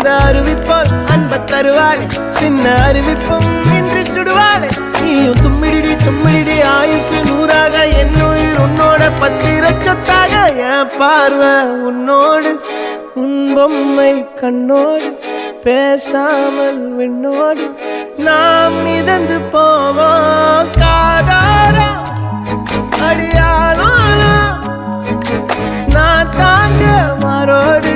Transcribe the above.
அந்த அறிவிப்பால் அன்ப தருவாளே சின்ன அறிவிப்பும் இன்று சுடுவாளே நீயும் தும்மிடி தும்மிடி ஆயுசு நூறாக என் உயிர் உன்னோட பத்திர சொத்தாக என் பார்வை உன்னோடு உன் பொம்மை கண்ணோடு பேசாமல் விண்ணோடு நாம் மிதந்து போவோம் காதாரா அடியாளோ நான் தாங்க மாறோடு